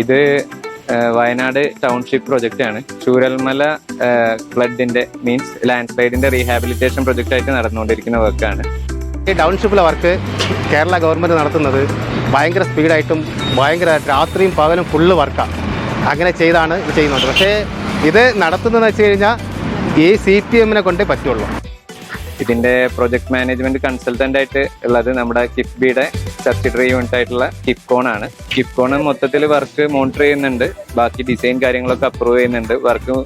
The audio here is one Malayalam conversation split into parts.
ഇത് വയനാട് ടൗൺഷിപ്പ് പ്രൊജക്റ്റ് ആണ്. ചൂരൽമല ഫ്ലഡിന്റെ മീൻസ് ലാൻഡ് സ്ലൈഡിന്റെ റീഹാബിലിറ്റേഷൻ പ്രൊജക്റ്റ് ആയിട്ട് നടന്നുകൊണ്ടിരിക്കുന്ന വർക്കാണ്. ഈ ടൗൺഷിപ്പിലെ വർക്ക് കേരള ഗവൺമെൻറ് നടത്തുന്നത് ഭയങ്കര സ്പീഡായിട്ടും ഭയങ്കര രാത്രിയും പകലും ഫുള്ള് വർക്കാണ്. അങ്ങനെ ചെയ്താണ് ഇത് ചെയ്യുന്നത്. പക്ഷേ ഇത് നടത്തുന്നതെന്ന് വെച്ച് കഴിഞ്ഞാൽ ഈ CPM കൊണ്ടേ പറ്റുള്ളൂ. ഇതിന്റെ പ്രൊജക്ട് മാനേജ്മെന്റ് കൺസൾട്ടന്റ് ആയിട്ട് ഉള്ളത് നമ്മുടെ കിഫ്ബിയുടെ സബ്സിഡറി യൂണിറ്റ് ആയിട്ടുള്ള കിഫ്കോൺ ആണ്. കിഫ്കോൺ മൊത്തത്തിൽ വർക്ക് മോണിറ്റർ ചെയ്യുന്നുണ്ട്, ബാക്കി ഡിസൈൻ കാര്യങ്ങളൊക്കെ അപ്രൂവ് ചെയ്യുന്നുണ്ട്. വർക്ക്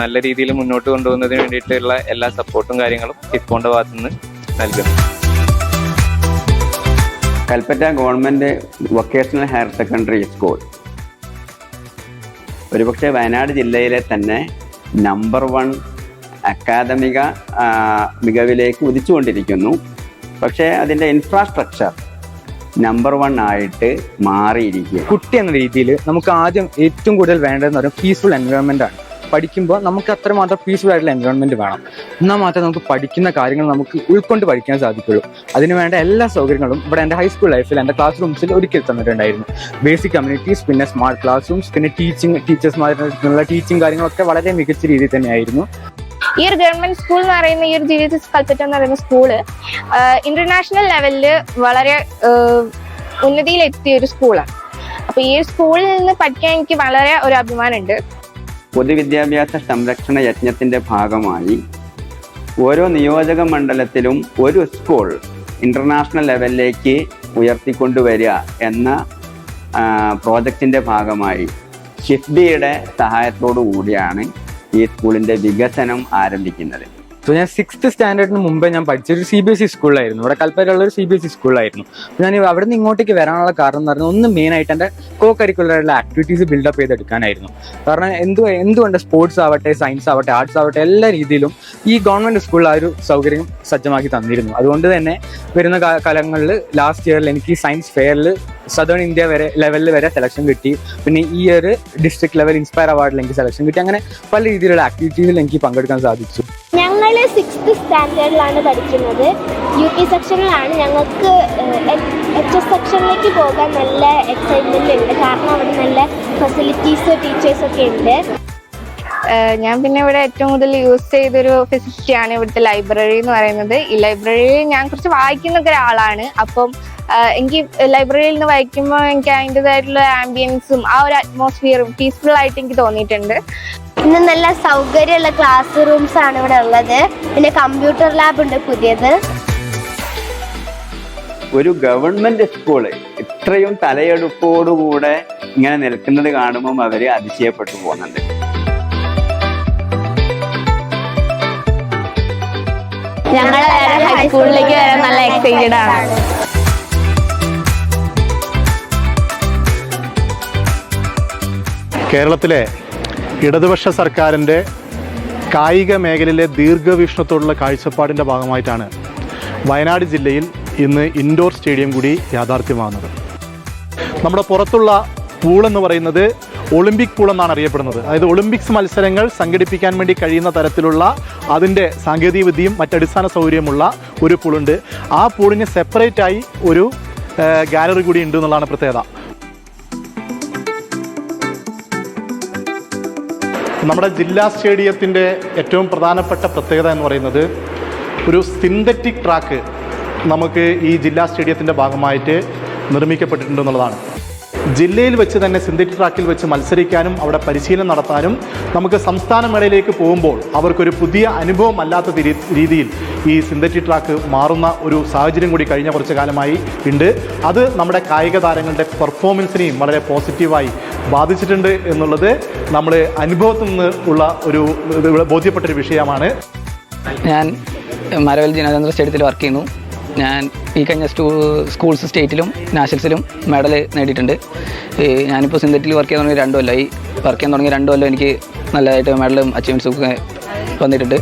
നല്ല രീതിയിൽ മുന്നോട്ട് കൊണ്ടുപോകുന്നതിന് വേണ്ടിയിട്ടുള്ള എല്ലാ സപ്പോർട്ടും കാര്യങ്ങളും കിഫ്കോണിന്റെ ഭാഗത്തു നിന്ന് നൽകുന്നു. Kalpetta government vocational higher secondary school ഒരുപക്ഷെ വയനാട് ജില്ലയിലെ തന്നെ നമ്പർ 1 അക്കാദമിക മികവിലേക്ക് ഉദിച്ചുകൊണ്ടിരിക്കുന്നു. പക്ഷേ അതിൻ്റെ ഇൻഫ്രാസ്ട്രക്ചർ നമ്പർ 1 ആയിട്ട് മാറിയിരിക്കുക. കുട്ടി എന്ന രീതിയിൽ നമുക്ക് ആദ്യം ഏറ്റവും കൂടുതൽ വേണ്ടതെന്ന് പറയുന്നത് പീസ്ഫുൾ എൻവയോൺമെൻ്റ് ആണ്. പഠിക്കുമ്പോൾ നമുക്ക് അത്രമാത്രം പീസ്ഫുൾ ആയിട്ടുള്ള എൻവയോൺമെൻറ്റ് വേണം. എന്നാൽ മാത്രമേ നമുക്ക് പഠിക്കുന്ന കാര്യങ്ങൾ നമുക്ക് ഉൾക്കൊണ്ട് പഠിക്കാൻ സാധിക്കുള്ളൂ. അതിന് വേണ്ട എല്ലാ സൗകര്യങ്ങളും ഇവിടെ എൻ്റെ ഹൈസ്കൂൾ ലൈഫിൽ എൻ്റെ ക്ലാസ് റൂംസിൽ ഒരുക്കി തന്നിട്ടുണ്ടായിരുന്നു. ബേസിക് കമ്മ്യൂണിറ്റീസ്, പിന്നെ സ്മാർട്ട് ക്ലാസ് റൂംസ്, പിന്നെ ടീച്ചേഴ്സ്മാരുടെ ടീച്ചിങ് കാര്യങ്ങളൊക്കെ വളരെ മികച്ച രീതിയിൽ തന്നെയായിരുന്നു. ഈ ഒരു ഗവൺമെന്റ് സ്കൂൾ എന്ന് പറയുന്ന ഈ ഒരു GVS കൽപ്പറ്റ എന്ന് പറയുന്ന സ്കൂള് ഇന്റർനാഷണൽ ലെവലിൽ വളരെ ഉന്നതിയിലെത്തിയ ഒരു സ്കൂളാണ്. അപ്പൊ ഈ സ്കൂളിൽ നിന്ന് പഠിക്കാൻ എനിക്ക് വളരെ ഒരു അഭിമാനമുണ്ട്. പൊതുവിദ്യാഭ്യാസ സംരക്ഷണ യജ്ഞത്തിൻ്റെ ഭാഗമായി ഓരോ നിയോജക മണ്ഡലത്തിലും ഒരു സ്കൂൾ ഇൻ്റർനാഷണൽ ലെവലിലേക്ക് ഉയർത്തിക്കൊണ്ടുവരിക എന്ന പ്രോജക്റ്റിൻ്റെ ഭാഗമായി കിഫ്ബിയുടെ സഹായത്തോടു കൂടിയാണ് ഈ സ്കൂളിൻ്റെ വികസനം ആരംഭിക്കുന്നത്. സോ ഞാൻ 6th സ്റ്റാൻഡേർഡിന് മുമ്പേ ഞാൻ പഠിച്ചൊരു CBSE സ്കൂളിലായിരുന്നു. ഇവിടെ കൽപ്പറ്റയുള്ള ഒരു CBSE സ്കൂളിലായിരുന്നു. ഞാൻ അവിടെ നിന്ന് ഇങ്ങോട്ടേക്ക് വരാനുള്ള കാരണം എന്ന് പറഞ്ഞാൽ ഒന്ന് മെയിനായിട്ട് എൻ്റെ കരിക്കുലറായിട്ടുള്ള ആക്ടിവിറ്റീസ് ബിൽഡപ്പ് ചെയ്തെടുക്കാനായിരുന്നു. കാരണം എന്തുകൊണ്ട് സ്പോർട്സ് ആവട്ടെ, സയൻസ് ആവട്ടെ, ആർട്സ് ആവട്ടെ, എല്ലാ രീതിയിലും ഈ ഗവൺമെൻറ് സ്കൂളിൽ ആ ഒരു സൗകര്യം സജ്ജമാക്കി തന്നിരുന്നു. അതുകൊണ്ട് തന്നെ വരുന്ന കാലങ്ങളിൽ ലാസ്റ്റ് ഇയറിൽ എനിക്ക് സയൻസ് ഫെയറിൽ സദേൺ ഇന്ത്യ ലെവലിൽ വരെ സെലക്ഷൻ കിട്ടി. പിന്നെ ഈ ഒരു ഡിസ്ട്രിക്ട് ലെവൽ ഇൻസ്പയർ അവാർഡിൽ എനിക്ക് സെലക്ഷൻ കിട്ടി. അങ്ങനെ പല രീതിയിലുള്ള ആക്ടിവിറ്റീസിൽ എനിക്ക് പങ്കെടുക്കാൻ സാധിച്ചു. ഞങ്ങൾ 6th സ്റ്റാൻഡേർഡിലാണ് പഠിക്കുന്നത്. UP സെക്ഷനിലാണ്. ഞങ്ങൾക്ക് HS സെക്ഷനിലേക്ക് പോകാൻ നല്ല എക്സൈറ്റ്മെന്റ് ഉണ്ട്. കാരണം അവിടെ നല്ല ഫെസിലിറ്റീസ്, ടീച്ചേഴ്സൊക്കെ ഉണ്ട്. ഞാൻ പിന്നെ ഇവിടെ ഏറ്റവും കൂടുതൽ യൂസ് ചെയ്തൊരു ഫെസിലിറ്റിയാണ് ഇവിടുത്തെ ലൈബ്രറി എന്ന് പറയുന്നത്. ഈ ലൈബ്രറിയിൽ ഞാൻ കുറച്ച് വായിക്കുന്ന ഒരാളാണ്. അപ്പം എനിക്ക് ലൈബ്രറിയിൽ നിന്ന് വായിക്കുമ്പോൾ എനിക്ക് അതിൻ്റെതായിട്ടുള്ള ആംബിയൻസും ആ ഒരു അറ്റ്മോസ്ഫിയറും പീസ്ഫുൾ ആയിട്ട് എനിക്ക് തോന്നിയിട്ടുണ്ട്. പിന്നെ നല്ല സൗകര്യമുള്ള ക്ലാസ് റൂംസ് ആണ് ഇവിടെ ഉള്ളത്. പിന്നെ കമ്പ്യൂട്ടർ ലാബ് ഉണ്ട് പുതിയത്. ഒരു ഗവൺമെൻറ് സ്കൂള് ഇത്രയും തലയെടുപ്പോടുകൂടെ ഇങ്ങനെ നിൽക്കുന്നത് കാണുമ്പോൾ അവർ അതിശയപ്പെട്ടു പോകുന്നുണ്ട്. ഞങ്ങൾ ഹൈസ്കൂളിലേക്ക് വരാൻ നല്ല എക്സൈറ്റഡ് ആണ്. കേരളത്തിലെ ഇടതുപക്ഷ സർക്കാരിൻ്റെ കായിക മേഖലയിലെ ദീർഘവീക്ഷണത്തോടുള്ള കാഴ്ചപ്പാടിൻ്റെ ഭാഗമായിട്ടാണ് വയനാട് ജില്ലയിൽ ഇന്ന് ഇൻഡോർ സ്റ്റേഡിയം കൂടി യാഥാർത്ഥ്യമാകുന്നത്. നമ്മുടെ പുറത്തുള്ള പൂളെന്ന് പറയുന്നത് ഒളിമ്പിക് പൂൾ എന്നാണ് അറിയപ്പെടുന്നത്. അതായത് ഒളിമ്പിക്സ് മത്സരങ്ങൾ സംഘടിപ്പിക്കാൻ വേണ്ടി കഴിയുന്ന തരത്തിലുള്ള അതിൻ്റെ സാങ്കേതികവിദ്യയും മറ്റടിസ്ഥാന സൗകര്യമുള്ള ഒരു പൂളുണ്ട്. ആ പൂളിന് സെപ്പറേറ്റായി ഒരു ഗാലറി കൂടി ഉണ്ട് എന്നുള്ളതാണ് പ്രത്യേകത. നമ്മുടെ ജില്ലാ സ്റ്റേഡിയത്തിൻ്റെ ഏറ്റവും പ്രധാനപ്പെട്ട പ്രത്യേകത എന്ന് പറയുന്നത് ഒരു സിന്തറ്റിക് ട്രാക്ക് നമുക്ക് ഈ ജില്ലാ സ്റ്റേഡിയത്തിൻ്റെ ഭാഗമായിട്ട് നിർമ്മിക്കപ്പെട്ടിട്ടുണ്ടെന്നുള്ളതാണ്. ജില്ലയിൽ വെച്ച് തന്നെ സിന്തറ്റിക് ട്രാക്കിൽ വെച്ച് മത്സരിക്കാനും അവിടെ പരിശീലനം നടത്താനും നമുക്ക് സംസ്ഥാന മേളയിലേക്ക് പോകുമ്പോൾ അവർക്കൊരു പുതിയ അനുഭവം അല്ലാത്ത രീതിയിൽ ഈ സിന്തറ്റിക് ട്രാക്ക് മാറുന്ന ഒരു സാഹചര്യം കൂടി കഴിഞ്ഞ കുറച്ച് കാലമായി ഉണ്ട്. അത് നമ്മുടെ കായിക താരങ്ങളുടെ പെർഫോമൻസിനെയും വളരെ പോസിറ്റീവായി ബാധിച്ചിട്ടുണ്ട് എന്നുള്ളത് നമ്മൾ അനുഭവത്തിൽ നിന്ന് ഉള്ള ഒരു ബോധ്യപ്പെട്ടൊരു വിഷയമാണ്. ഞാൻ മരവൽ ജിനേന്ദ്ര സ്റ്റേഡിയത്തിൽ വർക്ക് ചെയ്യുന്നു. ഞാൻ ഈ കഴിഞ്ഞ സ്കൂൾസ് സ്റ്റേറ്റിലും നാഷണൽസിലും മെഡൽ നേടിയിട്ടുണ്ട്. ഞാനിപ്പോൾ സിന്തറ്റിൽ വർക്ക് ചെയ്യാൻ തുടങ്ങി 2 കൊല്ലമായി. വർക്ക് ചെയ്യാൻ തുടങ്ങി 2 കൊല്ലം എനിക്ക് നല്ലതായിട്ട് മെഡലും അച്ചീവ്മെൻറ്റ്സും ഒക്കെ വന്നിട്ടുണ്ട്.